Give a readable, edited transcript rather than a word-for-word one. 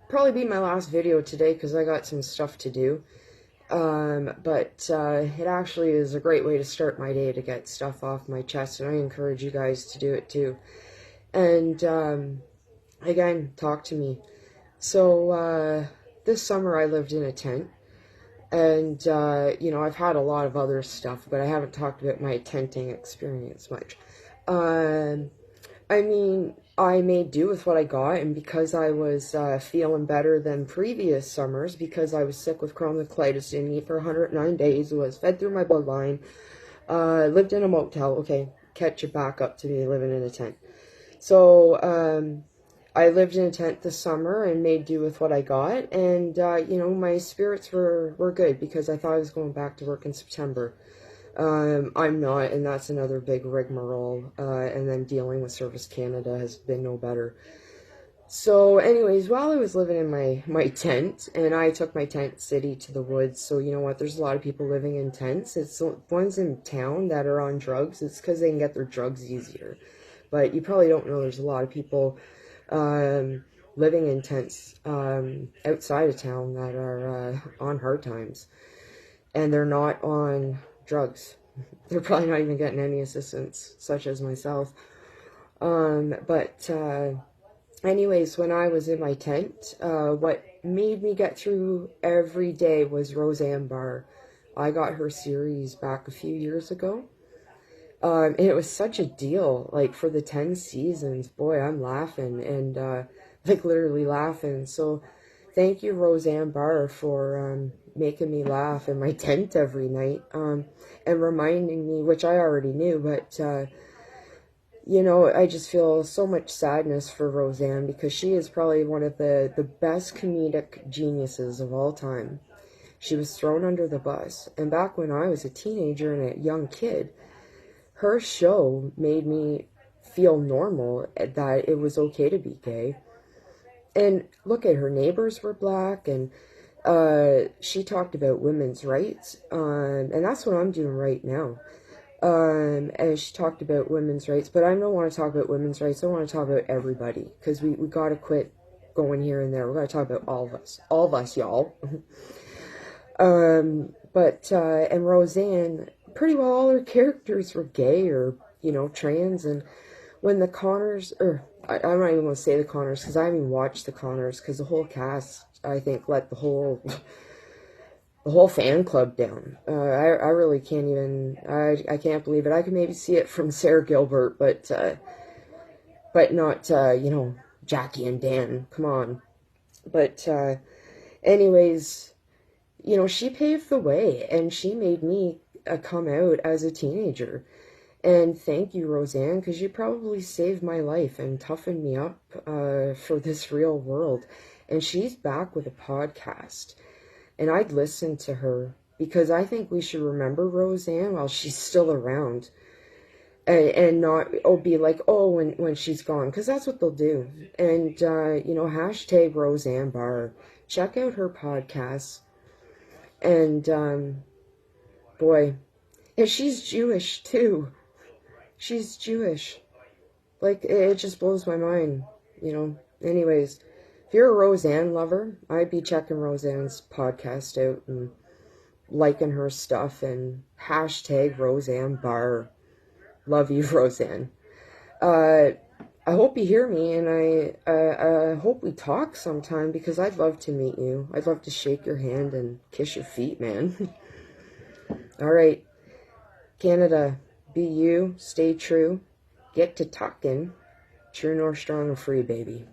probably be my last video today because I got some stuff to do. But it actually is a great way to start my day to get stuff off my chest, and I encourage you guys to do it too. And again, talk to me. So this summer I lived in a tent, and you know, I've had a lot of other stuff, but I haven't talked about my tenting experience much. I mean, I made do with what I got, and because I was feeling better than previous summers, because I was sick with chronic colitis, didn't eat for 109 days, was fed through my bloodline, lived in a motel. Okay, catch it back up to me living in a tent. So I lived in a tent this summer and made do with what I got, and you know, my spirits were good because I thought I was going back to work in September. I'm not, and that's another big rigmarole, and then dealing with Service Canada has been no better. So anyways, while I was living in my tent, and I took my tent city to the woods, so you know what, there's a lot of people living in tents. It's ones in town that are on drugs. It's because they can get their drugs easier. But you probably don't know there's a lot of people living in tents outside of town that are on hard times, and they're not on drugs. They're probably not even getting any assistance, such as myself. But anyways, when I was in my tent, what made me get through every day was Roseanne Barr. I got her series back a few years ago. And it was such a deal, like, for the 10 seasons. Boy, I'm laughing, and like, literally laughing. So thank you, Roseanne Barr, for making me laugh in my tent every night, and reminding me, which I already knew, but you know, I just feel so much sadness for Roseanne, because she is probably one of the best comedic geniuses of all time. She was thrown under the bus, and back when I was a teenager and a young kid, her show made me feel normal, that it was okay to be gay. And look at her neighbors were black, and she talked about women's rights, and that's what I'm doing right now. And she talked about women's rights, but I don't want to talk about women's rights. I want to talk about everybody, because we got to quit going here and there. We got to talk about all of us, y'all. And Roseanne, pretty well all her characters were gay or, you know, trans. And when the Connors, or I'm not even going to say the Connors, because I haven't even watched the Connors, because the whole cast, I think, let the whole fan club down. I really can't even, I can't believe it. I could maybe see it from Sarah Gilbert, but not, you know, Jackie and Dan. Come on. But anyways, you know, she paved the way, and she made me come out as a teenager. And thank you, Roseanne, because you probably saved my life and toughened me up for this real world. And she's back with a podcast, and I'd listen to her, because I think we should remember Roseanne while she's still around, and not be like, oh, when she's gone, because that's what they'll do. And you know, hashtag Roseanne Barr. Check out her podcast. And boy, and she's Jewish too. She's Jewish. Like, it just blows my mind, you know. Anyways, if you're a Roseanne lover, I'd be checking Roseanne's podcast out and liking her stuff, and hashtag Roseanne Barr. Love you, Roseanne. I hope you hear me, and I hope we talk sometime, because I'd love to meet you. I'd love to shake your hand and kiss your feet, man. All right, Canada, be you, stay true, get to talking, true, north, strong, and free, baby.